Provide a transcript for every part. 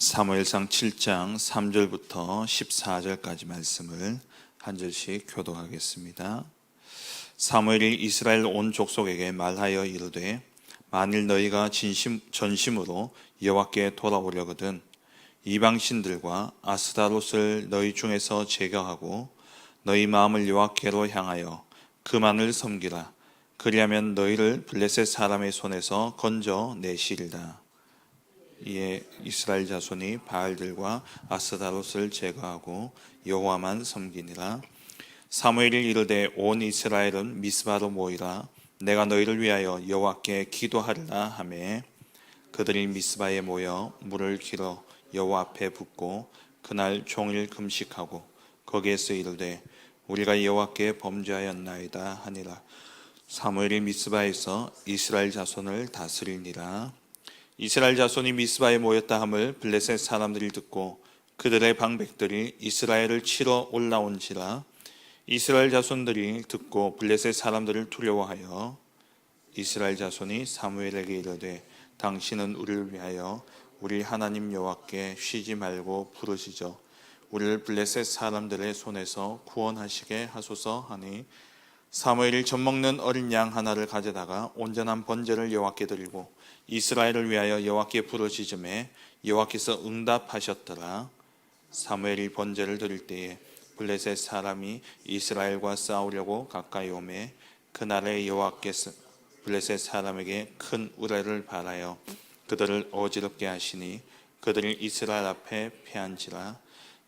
사무엘상 7장 3절부터 14절까지 말씀을 한 절씩 교독하겠습니다. 사무엘이 이스라엘 온 족속에게 말하여 이르되 만일 너희가 전심으로 여호와께 돌아오려거든 이방신들과 아스타롯을 너희 중에서 제거하고 너희 마음을 여호와께로 향하여 그만을 섬기라. 그리하면 너희를 블레셋 사람의 손에서 건져 내시리라. 이에 이스라엘 자손이 바알들과 아스타롯을 제거하고 여호와만 섬기니라. 사무엘이 이르되 온 이스라엘은 미스바로 모이라. 내가 너희를 위하여 여호와께 기도하리라 하매 그들이 미스바에 모여 물을 길어 여호와 앞에 붓고 그날 종일 금식하고 거기에서 이르되 우리가 여호와께 범죄하였나이다 하니라. 사무엘이 미스바에서 이스라엘 자손을 다스리니라. 이스라엘 자손이 미스바에 모였다 함을 블레셋 사람들이 듣고 그들의 방백들이 이스라엘을 치러 올라온지라. 이스라엘 자손들이 듣고 블레셋 사람들을 두려워하여 이스라엘 자손이 사무엘에게 이르되 당신은 우리를 위하여 우리 하나님 여호와께 쉬지 말고 부르시죠. 우리를 블레셋 사람들의 손에서 구원하시게 하소서 하니 사무엘이 젖먹는 어린 양 하나를 가져다가 온전한 번제를 여호와께 드리고 이스라엘을 위하여 여호와께 부르짖음에 여호와께서 응답하셨더라. 사무엘이 번제를 드릴 때에 블레셋 사람이 이스라엘과 싸우려고 가까이 오매 그날에 여호와께서 블레셋 사람에게 큰 우레를 발하여 그들을 어지럽게 하시니 그들이 이스라엘 앞에 패한지라.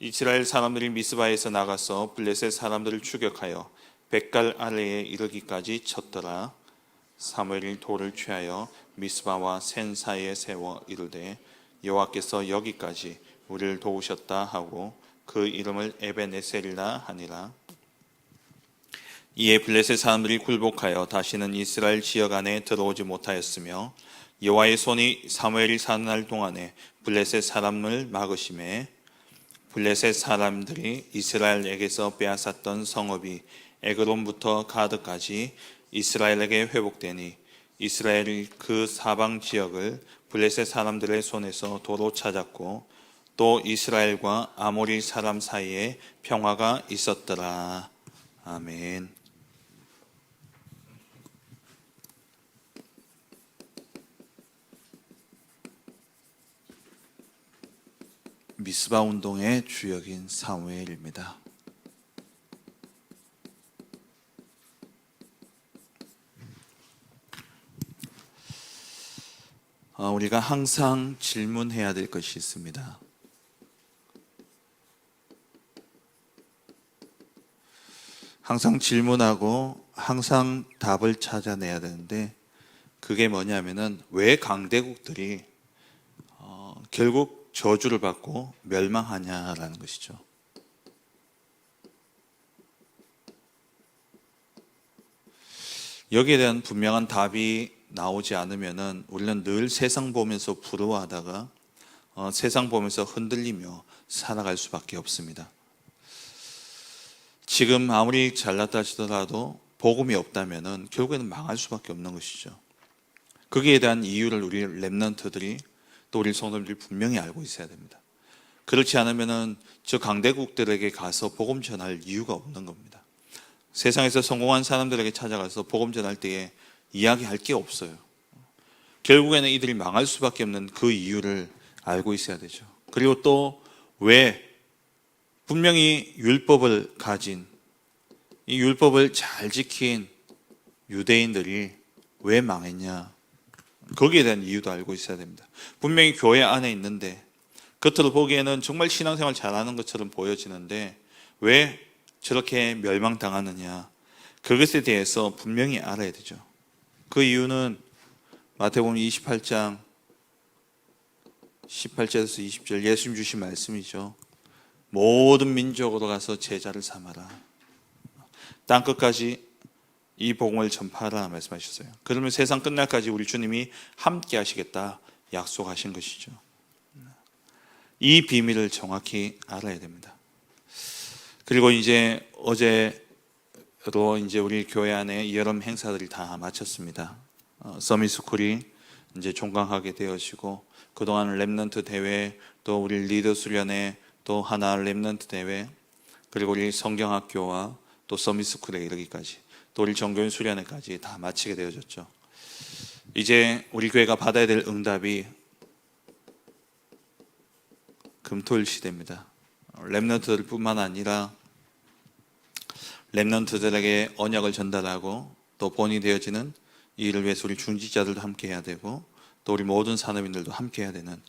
이스라엘 사람들이 미스바에서 나가서 블레셋 사람들을 추격하여 백갈 아래에 이르기까지 쳤더라. 사무엘이 돌을 취하여 미스바와 센 사이에 세워 이르되 여호와께서 여기까지 우리를 도우셨다 하고 그 이름을 에벤에셀이라 하니라. 이에 블레셋 사람들이 굴복하여 다시는 이스라엘 지역 안에 들어오지 못하였으며 여호와의 손이 사무엘이 사는 날 동안에 블레셋 사람을 막으심에 블레셋 사람들이 이스라엘에게서 빼앗았던 성읍이 에그론부터 가드까지 이스라엘에게 회복되니 이스라엘이 그 사방 지역을 블레셋 사람들의 손에서 도로 찾았고 또 이스라엘과 아모리 사람 사이에 평화가 있었더라. 아멘. 미스바 운동의 주역인 사무엘입니다. 우리가 항상 질문해야 될 것이 있습니다. 항상 질문하고 항상 답을 찾아내야 되는데 그게 뭐냐면은 왜 강대국들이 결국 저주를 받고 멸망하냐라는 것이죠. 여기에 대한 분명한 답이 나오지 않으면은 우리는 늘 세상 보면서 부러워하다가 세상 보면서 흔들리며 살아갈 수밖에 없습니다. 지금 아무리 잘났다 하시더라도 복음이 없다면은 결국에는 망할 수밖에 없는 것이죠. 거기에 대한 이유를 우리 렘넌트들이 또 우리 성도님들이 분명히 알고 있어야 됩니다. 그렇지 않으면은 저 강대국들에게 가서 복음 전할 이유가 없는 겁니다. 세상에서 성공한 사람들에게 찾아가서 복음 전할 때에 이야기할 게 없어요. 결국에는 이들이 망할 수밖에 없는 그 이유를 알고 있어야 되죠. 그리고 또 왜 분명히 율법을 가진 이 율법을 잘 지킨 유대인들이 왜 망했냐, 거기에 대한 이유도 알고 있어야 됩니다. 분명히 교회 안에 있는데 겉으로 보기에는 정말 신앙생활 잘하는 것처럼 보여지는데 왜 저렇게 멸망당하느냐, 그것에 대해서 분명히 알아야 되죠. 그 이유는 마태복음 28장 18절에서 20절 예수님 주신 말씀이죠. 모든 민족으로 가서 제자를 삼아라. 땅끝까지 이 복음을 전파하라 말씀하셨어요. 그러면 세상 끝날까지 우리 주님이 함께 하시겠다 약속하신 것이죠. 이 비밀을 정확히 알아야 됩니다. 그리고 이제 어제로 이제 우리 교회 안에 여름 행사들이 다 마쳤습니다. 서밋스쿨이 이제 종강하게 되어지고 그동안 렘넌트 대회, 또 우리 리더 수련회, 또 하나 렘넌트 대회, 그리고 우리 성경학교와 또 서밋스쿨에 이르기까지, 또 우리 정교인 수련회까지 다 마치게 되어졌죠. 이제 우리 교회가 받아야 될 응답이 금토일 시대입니다. 렘넌트들뿐만 아니라 렘넌트들에게 언약을 전달하고 또 본이 되어지는 이 일을 위해서 우리 중직자들도 함께 해야 되고 또 우리 모든 산업인들도 함께 해야 되는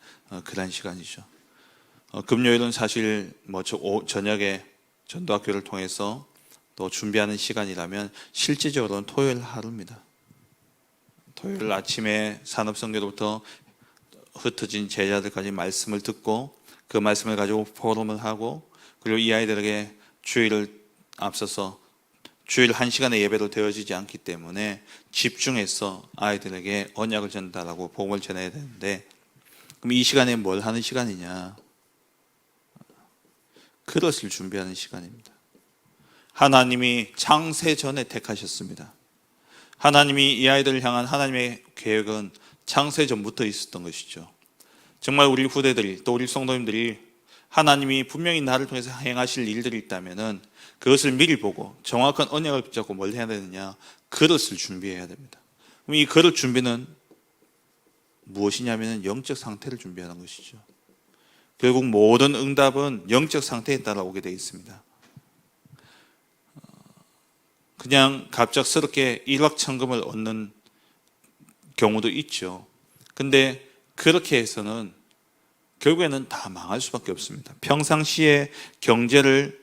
그런 시간이죠. 금요일은 사실 저녁에 전도학교를 통해서 또 준비하는 시간이라면 실질적으로는 토요일 하루입니다. 토요일 아침에 산업선교로부터 흩어진 제자들까지 말씀을 듣고 그 말씀을 가지고 포럼을 하고 그리고 이 아이들에게 주일을 앞서서 주일 1시간의 예배로 되어지지 않기 때문에 집중해서 아이들에게 언약을 전달하고 복음을 전해야 되는데, 그럼 이 시간에 뭘 하는 시간이냐? 그릇을 준비하는 시간입니다. 하나님이 창세 전에 택하셨습니다. 하나님이 이 아이들을 향한 하나님의 계획은 창세 전부터 있었던 것이죠. 정말 우리 후대들이 또 우리 성도님들이 하나님이 분명히 나를 통해서 행하실 일들이 있다면은 그것을 미리 보고 정확한 언약을 붙잡고 뭘 해야 되느냐? 그릇을 준비해야 됩니다. 그럼 이 그릇 준비는 무엇이냐면 영적 상태를 준비하는 것이죠. 결국 모든 응답은 영적 상태에 따라 오게 되어 있습니다. 그냥 갑작스럽게 일확천금을 얻는 경우도 있죠. 근데 그렇게 해서는 결국에는 다 망할 수밖에 없습니다. 평상시에 경제를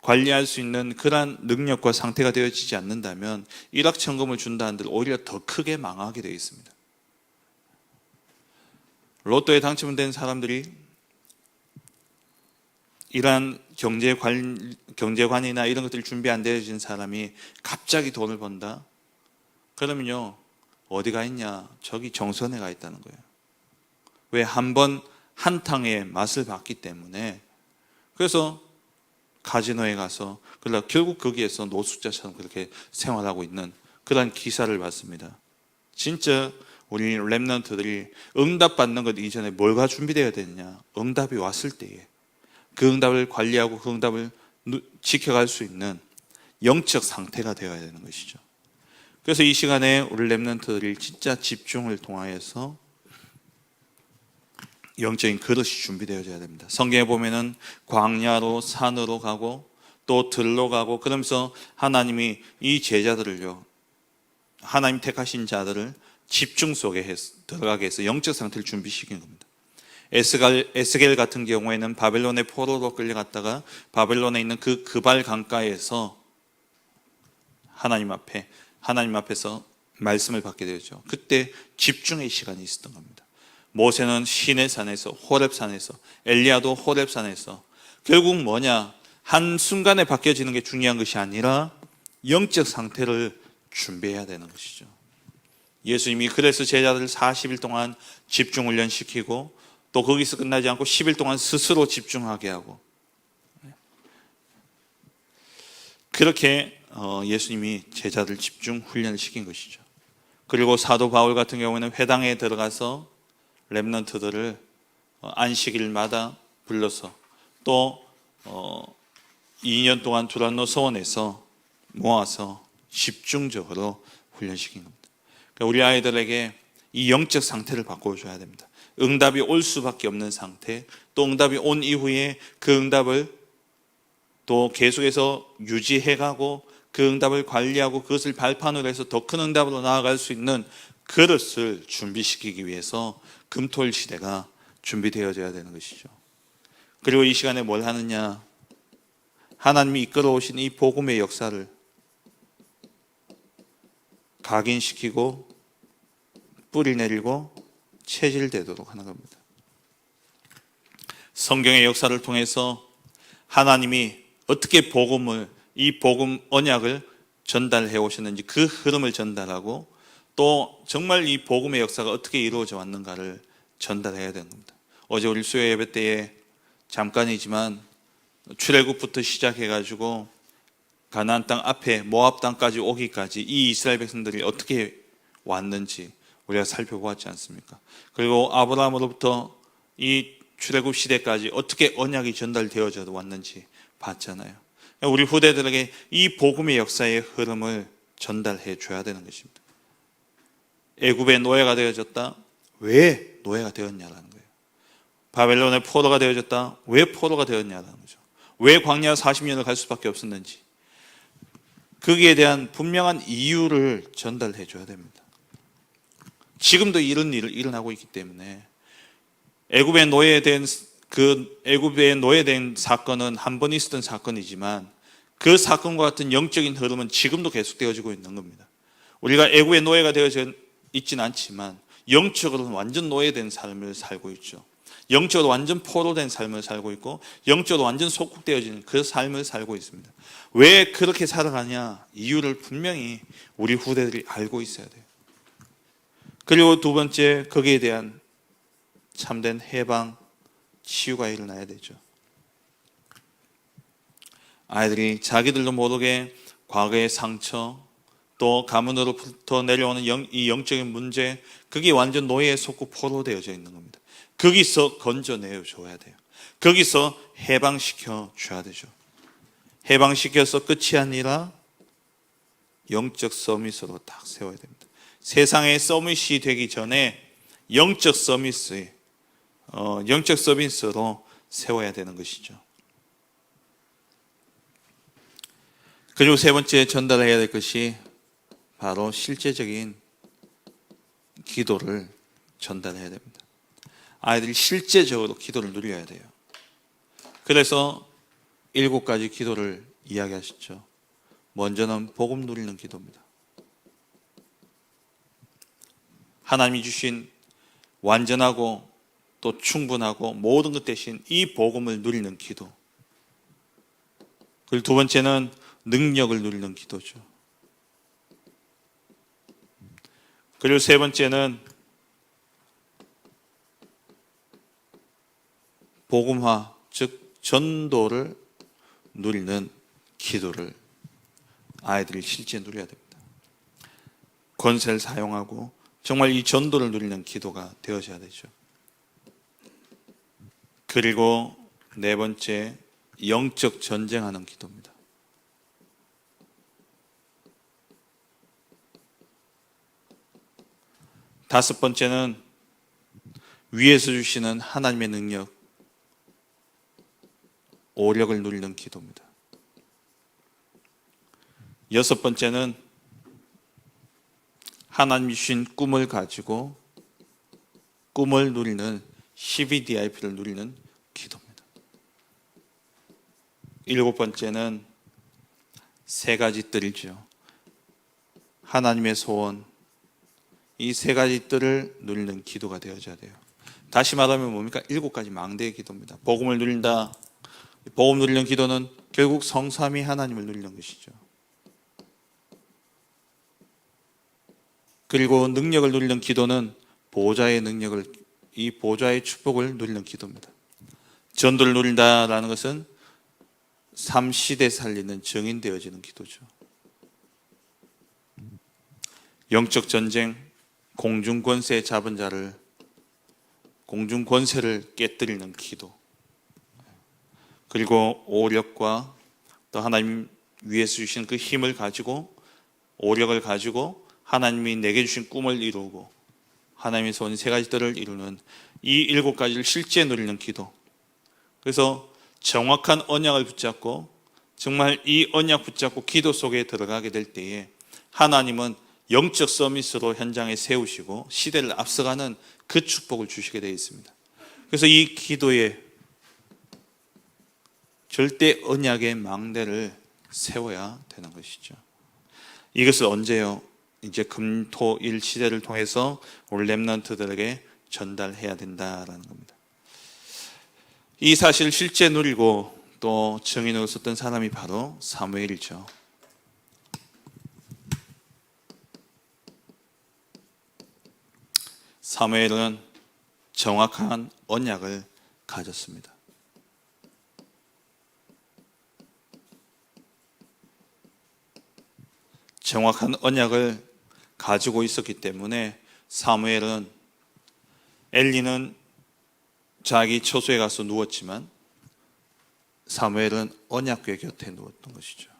관리할 수 있는 그러한 능력과 상태가 되어지지 않는다면 일확천금을 준다 한들 오히려 더 크게 망하게 되어 있습니다. 로또에 당첨된 사람들이 이러한 경제관이나 이런 것들이 준비 안 되어진 사람이 갑자기 돈을 번다? 그러면요, 어디 가 있냐? 저기 정선에 가 있다는 거예요. 왜? 한번 한탕의 맛을 봤기 때문에. 그래서 카지노에 가서 그러다 결국 거기에서 노숙자처럼 그렇게 생활하고 있는 그런 기사를 봤습니다. 진짜 우리 렘넌트들이 응답받는 것 이전에 뭐가 준비되어야 되느냐? 응답이 왔을 때에 그 응답을 관리하고 그 응답을 지켜갈 수 있는 영적 상태가 되어야 되는 것이죠. 그래서 이 시간에 우리 렘넌트들이 진짜 집중을 통하여서 영적인 그릇이 준비되어져야 됩니다. 성경에 보면은 광야로 산으로 가고 또 들로 가고 그러면서 하나님이 이 제자들을요, 하나님 택하신 자들을 집중 속에 들어가게 해서 영적 상태를 준비시킨 겁니다. 에스겔 같은 경우에는 바벨론의 포로로 끌려갔다가 바벨론에 있는 그 그발 강가에서 하나님 앞에서 말씀을 받게 되죠. 그때 집중의 시간이 있었던 겁니다. 모세는 시내산에서, 호렙산에서, 엘리야도 호렙산에서. 결국 뭐냐? 한순간에 바뀌어지는 게 중요한 것이 아니라 영적 상태를 준비해야 되는 것이죠. 예수님이 그래서 제자들을 40일 동안 집중 훈련시키고 또 거기서 끝나지 않고 10일 동안 스스로 집중하게 하고, 그렇게 예수님이 제자들 집중 훈련을 시킨 것이죠. 그리고 사도 바울 같은 경우에는 회당에 들어가서 렘넌트들을 안식일마다 불러서 또 2년 동안 두란노 서원에서 모아서 집중적으로 훈련시킨 겁니다. 그러니까 우리 아이들에게 이 영적 상태를 바꿔줘야 됩니다. 응답이 올 수밖에 없는 상태, 또 응답이 온 이후에 그 응답을 또 계속해서 유지해가고 그 응답을 관리하고 그것을 발판으로 해서 더 큰 응답으로 나아갈 수 있는 그릇을 준비시키기 위해서 금토일 시대가 준비되어져야 되는 것이죠. 그리고 이 시간에 뭘 하느냐? 하나님이 이끌어 오신 이 복음의 역사를 각인시키고 뿌리 내리고 체질되도록 하는 겁니다. 성경의 역사를 통해서 하나님이 어떻게 이 복음 언약을 전달해 오셨는지 그 흐름을 전달하고 또 정말 이 복음의 역사가 어떻게 이루어져 왔는가를 전달해야 되는 겁니다. 어제 우리 수요 예배 때에 잠깐이지만 출애굽부터 시작해가지고 가나안 땅 앞에 모압 땅까지 오기까지 이 이스라엘 백성들이 어떻게 왔는지 우리가 살펴보았지 않습니까? 그리고 아브라함으로부터 이 출애굽 시대까지 어떻게 언약이 전달되어져 왔는지 봤잖아요. 우리 후대들에게 이 복음의 역사의 흐름을 전달해 줘야 되는 것입니다. 애굽의 노예가 되어졌다. 왜 노예가 되었냐라는 거예요. 바벨론의 포로가 되어졌다. 왜 포로가 되었냐라는 거죠. 왜 광야 40년을 갈 수밖에 없었는지. 거기에 대한 분명한 이유를 전달해 줘야 됩니다. 지금도 이런 일을 일어나고 있기 때문에 애굽의 노예된 사건은 한 번 있었던 사건이지만 그 사건과 같은 영적인 흐름은 지금도 계속되어지고 있는 겁니다. 우리가 애굽의 노예가 되어져 있지는 않지만 영적으로는 완전 노예된 삶을 살고 있죠. 영적으로 완전 포로된 삶을 살고 있고 영적으로 완전 속국되어지는 그 삶을 살고 있습니다. 왜 그렇게 살아가냐? 이유를 분명히 우리 후대들이 알고 있어야 돼요. 그리고 두 번째, 거기에 대한 참된 해방, 치유가 일어나야 되죠. 아이들이 자기들도 모르게 과거의 상처, 또 가문으로부터 내려오는 이 영적인 문제, 그게 완전 노예의 속국 포로 되어져 있는 겁니다. 거기서 건져내어 줘야 돼요. 거기서 해방시켜 줘야 되죠. 해방시켜서 끝이 아니라 영적 서밋으로 딱 세워야 됩니다. 세상의 서밋이 되기 전에 영적 서밋으로 세워야 되는 것이죠. 그리고 세 번째 전달해야 될 것이 바로 실제적인 기도를 전달해야 됩니다. 아이들이 실제적으로 기도를 누려야 돼요. 그래서 7가지 기도를 이야기하셨죠. 먼저는 복음 누리는 기도입니다. 하나님이 주신 완전하고 또 충분하고 모든 것 대신 이 복음을 누리는 기도. 그리고 두 번째는 능력을 누리는 기도죠. 그리고 세 번째는 복음화, 즉 전도를 누리는 기도를 아이들이 실제 누려야 됩니다. 권세를 사용하고 정말 이 전도를 누리는 기도가 되어져야 되죠. 그리고 네 번째, 영적 전쟁하는 기도입니다. 다섯 번째는 위에서 주시는 하나님의 능력, 오력을 누리는 기도입니다. 여섯 번째는 하나님이 주신 꿈을 가지고 꿈을 누리는 CBDIP를 누리는 기도입니다. 일곱 번째는 세 가지 뜰이죠. 하나님의 소원, 이 세 가지 뜰을 누리는 기도가 되어져야 돼요. 다시 말하면 뭡니까? 7가지 망대의 기도입니다. 복음을 누린다. 복음 누리는 기도는 결국 성삼위 하나님을 누리는 것이죠. 그리고 능력을 누리는 기도는 보좌의 능력을, 이 보좌의 축복을 누리는 기도입니다. 전도를 누린다라는 것은 3시대 살리는 증인되어지는 기도죠. 영적 전쟁, 공중 권세 잡은 자를, 공중 권세를 깨뜨리는 기도. 그리고 오력과 또 하나님 위에서 주신 그 힘을 가지고, 오력을 가지고 하나님이 내게 주신 꿈을 이루고 하나님의 소원 세 가지 뜰을 이루는 이 7가지를 실제 누리는 기도. 그래서 정확한 언약을 붙잡고 정말 이 언약 붙잡고 기도 속에 들어가게 될 때에 하나님은 영적 서밋으로 현장에 세우시고 시대를 앞서가는 그 축복을 주시게 되어 있습니다. 그래서 이 기도에 절대 언약의 망대를 세워야 되는 것이죠. 이것을 언제요? 이제 금토일 시대를 통해서 우리 렘넌트들에게 전달해야 된다라는 겁니다. 이 사실을 실제 누리고 또 증인으로 썼던 사람이 바로 사무엘이죠. 사무엘은 정확한 언약을 가졌습니다. 정확한 언약을 가지고 있었기 때문에 사무엘은 엘리는 자기 처소에 가서 누웠지만 사무엘은 언약궤 곁에 누웠던 것이죠.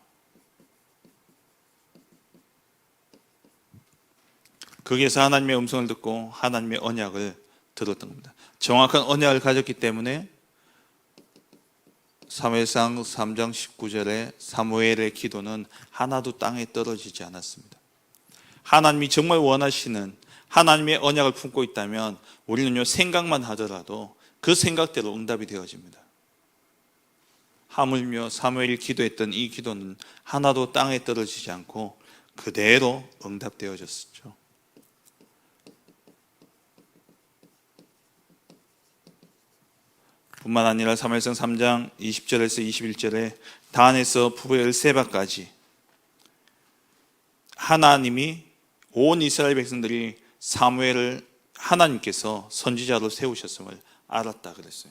거기에서 하나님의 음성을 듣고 하나님의 언약을 들었던 겁니다. 정확한 언약을 가졌기 때문에 사무엘상 3장 19절에 사무엘의 기도는 하나도 땅에 떨어지지 않았습니다. 하나님이 정말 원하시는 하나님의 언약을 품고 있다면 우리는요, 생각만 하더라도 그 생각대로 응답이 되어집니다. 하물며 사무엘이 기도했던 이 기도는 하나도 땅에 떨어지지 않고 그대로 응답되어졌죠. 뿐만 아니라 사무엘상 3장 20절에서 21절에 단에서 브엘세바까지 하나님이 온 이스라엘 백성들이 사무엘을 하나님께서 선지자로 세우셨음을 알았다 그랬어요.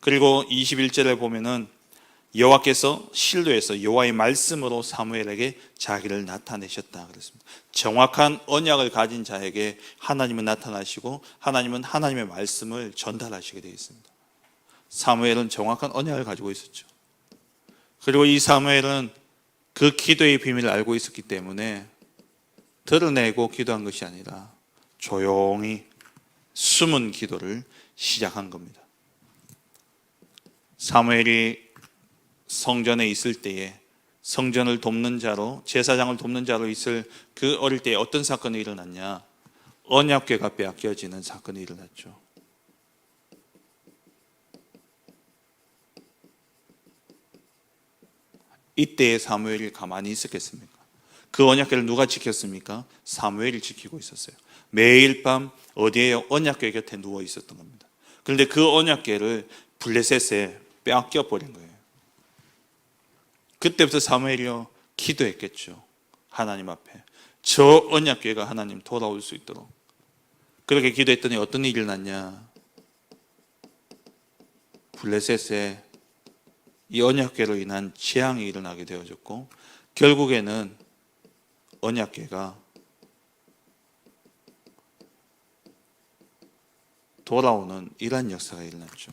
그리고 21절에 보면은 여호와께서 실로에서 여호와의 말씀으로 사무엘에게 자기를 나타내셨다 그랬습니다. 정확한 언약을 가진 자에게 하나님은 나타나시고 하나님은 하나님의 말씀을 전달하시게 되어 있습니다. 사무엘은 정확한 언약을 가지고 있었죠. 그리고 이 사무엘은 그 기도의 비밀을 알고 있었기 때문에 드러내고 기도한 것이 아니라 조용히 숨은 기도를 시작한 겁니다. 사무엘이 성전에 있을 때에 성전을 돕는 자로, 제사장을 돕는 자로 있을 그 어릴 때에 어떤 사건이 일어났냐? 언약궤가 빼앗겨지는 사건이 일어났죠. 이때에 사무엘이 가만히 있었겠습니까? 그 언약궤를 누가 지켰습니까? 사무엘이 지키고 있었어요. 매일 밤 어디에 언약궤 곁에 누워 있었던 겁니다. 그런데 그 언약궤를 블레셋에 빼앗겨 버린 거예요. 그때부터 사무엘이요, 기도했겠죠. 하나님 앞에 저 언약궤가 하나님 돌아올 수 있도록. 그렇게 기도했더니 어떤 일이 일어났냐? 블레셋에 이 언약궤로 인한 재앙이 일어나게 되어졌고, 결국에는 언약궤가 돌아오는 이러한 역사가 일어났죠.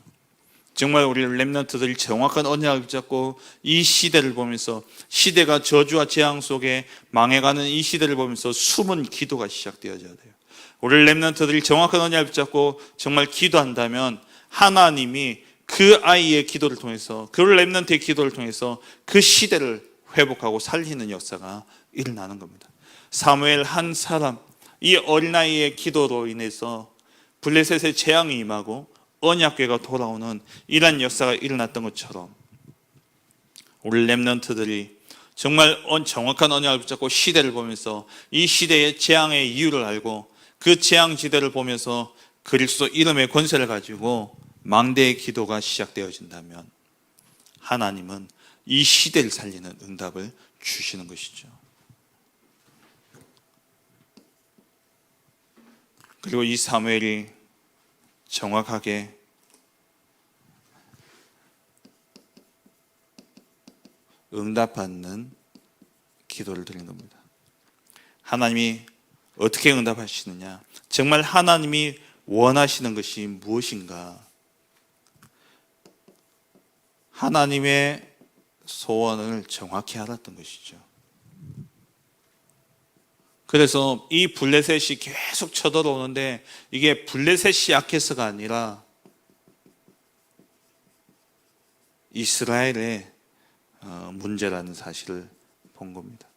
정말 우리 렘넌트들이 정확한 언약을 붙잡고 이 시대를 보면서, 시대가 저주와 재앙 속에 망해가는 이 시대를 보면서 숨은 기도가 시작되어져야 돼요. 우리 렘넌트들이 정확한 언약을 붙잡고 정말 기도한다면 하나님이 그 아이의 기도를 통해서, 그 렘넌트의 기도를 통해서 그 시대를 회복하고 살리는 역사가 일어나는 겁니다. 사무엘 한 사람, 이 어린아이의 기도로 인해서 블레셋의 재앙이 임하고 언약궤가 돌아오는 이러한 역사가 일어났던 것처럼 우리 렘넌트들이 정말 정확한 언약을 붙잡고 시대를 보면서 이 시대의 재앙의 이유를 알고 그 재앙지대를 보면서 그리스도 이름의 권세를 가지고 망대의 기도가 시작되어진다면 하나님은 이 시대를 살리는 응답을 주시는 것이죠. 그리고 이 사무엘이 정확하게 응답받는 기도를 드린 겁니다. 하나님이 어떻게 응답하시느냐? 정말 하나님이 원하시는 것이 무엇인가? 하나님의 소원을 정확히 알았던 것이죠. 그래서 이 블레셋이 계속 쳐들어오는데 이게 블레셋이 약해서가 아니라 이스라엘의 문제라는 사실을 본 겁니다.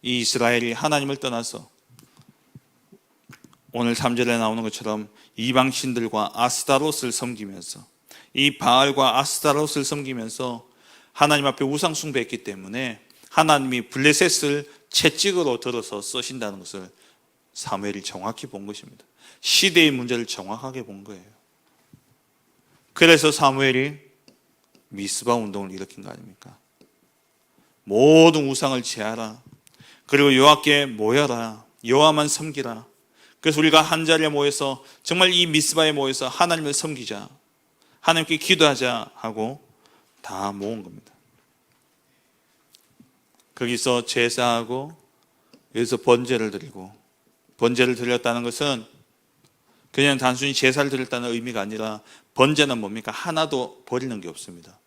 이 이스라엘이 하나님을 떠나서 오늘 3절에 나오는 것처럼 이방신들과 아스타롯을 섬기면서, 이 바알과 아스타롯을 섬기면서 하나님 앞에 우상 숭배했기 때문에 하나님이 블레셋을 채찍으로 들어서 쓰신다는 것을 사무엘이 정확히 본 것입니다. 시대의 문제를 정확하게 본 거예요. 그래서 사무엘이 미스바 운동을 일으킨 거 아닙니까? 모든 우상을 제하라. 그리고 여호와께 모여라. 여호와만 섬기라. 그래서 우리가 한 자리에 모여서 정말 이 미스바에 모여서 하나님을 섬기자, 하나님께 기도하자 하고 다 모은 겁니다. 거기서 제사하고 여기서 번제를 드리고 번제를 드렸다는 것은 그냥 단순히 제사를 드렸다는 의미가 아니라 번제는 뭡니까? 하나도 버리는 게 없습니다.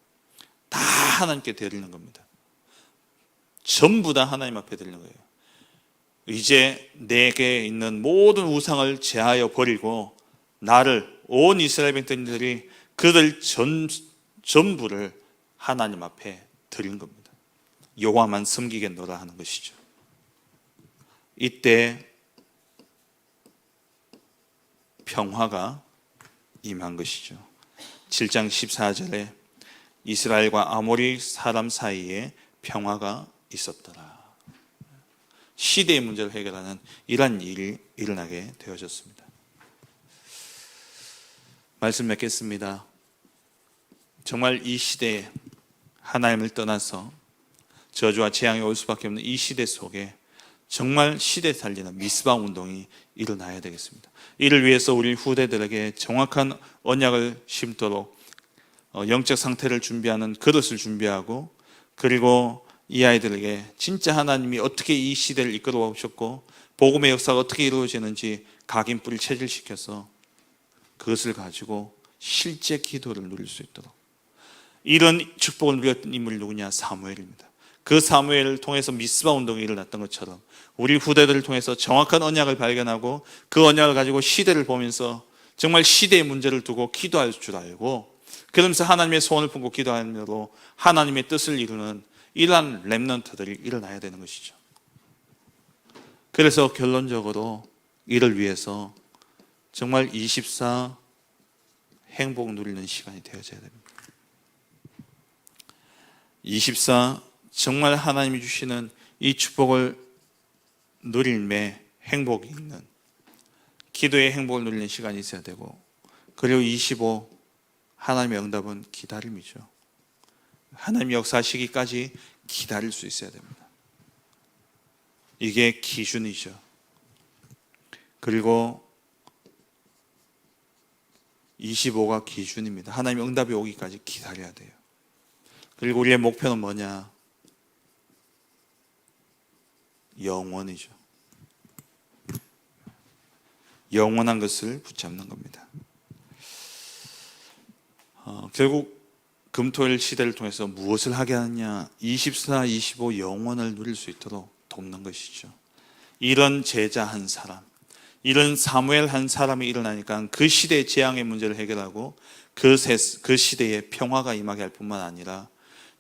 다 하나님께 드리는 겁니다. 전부 다 하나님 앞에 드리는 거예요. 이제 내게 있는 모든 우상을 제하여 버리고 나를 온 이스라엘 백성들이 그들 전부를 하나님 앞에 드린 겁니다. 여호와만 섬기겠노라 하는 것이죠. 이때 평화가 임한 것이죠. 7장 14절에 이스라엘과 아모리 사람 사이에 평화가 있었더라. 시대의 문제를 해결하는 이러한 일이 일어나게 되어졌습니다. 말씀 맺겠습니다. 정말 이 시대에 하나님을 떠나서 저주와 재앙이 올 수밖에 없는 이 시대 속에 정말 시대 살리는 미스바 운동이 일어나야 되겠습니다. 이를 위해서 우리 후대들에게 정확한 언약을 심도록 영적 상태를 준비하는 그릇을 준비하고, 그리고 이 아이들에게 진짜 하나님이 어떻게 이 시대를 이끌어 오셨고 복음의 역사가 어떻게 이루어지는지 각인뿌리를 체질시켜서 그것을 가지고 실제 기도를 누릴 수 있도록, 이런 축복을 누렸던 인물이 누구냐? 사무엘입니다. 그 사무엘을 통해서 미스바 운동이 일어났던 것처럼 우리 후대들을 통해서 정확한 언약을 발견하고 그 언약을 가지고 시대를 보면서 정말 시대의 문제를 두고 기도할 줄 알고, 그러면서 하나님의 소원을 품고 기도하므로 하나님의 뜻을 이루는 이러한 렘넌트들이 일어나야 되는 것이죠. 그래서 결론적으로 이를 위해서 정말 24 행복 누리는 시간이 되어져야 됩니다. 24 정말 하나님이 주시는 이 축복을 누릴매 행복이 있는, 기도의 행복을 누리는 시간이 있어야 되고, 그리고 25 하나님의 응답은 기다림이죠. 하나님이 역사하시기까지 기다릴 수 있어야 됩니다. 이게 기준이죠. 그리고 25가 기준입니다. 하나님의 응답이 오기까지 기다려야 돼요. 그리고 우리의 목표는 뭐냐? 영원이죠. 영원한 것을 붙잡는 겁니다. 결국 금토일 시대를 통해서 무엇을 하게 하느냐? 24, 25 영원을 누릴 수 있도록 돕는 것이죠. 이런 제자 한 사람, 이런 사무엘 한 사람이 일어나니까 그 시대의 재앙의 문제를 해결하고 그 시대에 평화가 임하게 할 뿐만 아니라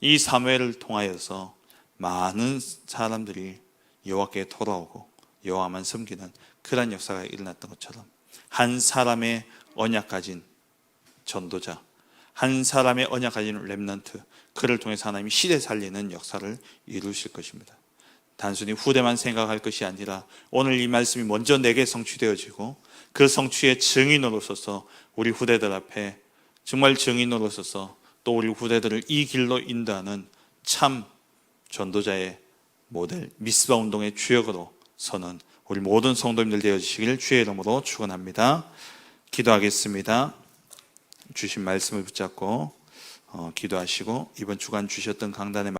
이 사무엘을 통하여서 많은 사람들이 여호와께 돌아오고 여호와만 섬기는 그런 역사가 일어났던 것처럼 한 사람의 언약 가진 전도자, 한 사람의 언약 가진 렘넌트, 그를 통해서 하나님이 시대 살리는 역사를 이루실 것입니다. 단순히 후대만 생각할 것이 아니라 오늘 이 말씀이 먼저 내게 성취되어지고 그 성취의 증인으로서서 우리 후대들 앞에 정말 증인으로서서 또 우리 후대들을 이 길로 인도하는 참 전도자의 모델, 미스바 운동의 주역으로 서는 우리 모든 성도님들 되어주시길 주의 이름으로 축원합니다. 기도하겠습니다. 주신 말씀을 붙잡고 기도하시고 이번 주간 주셨던 강단의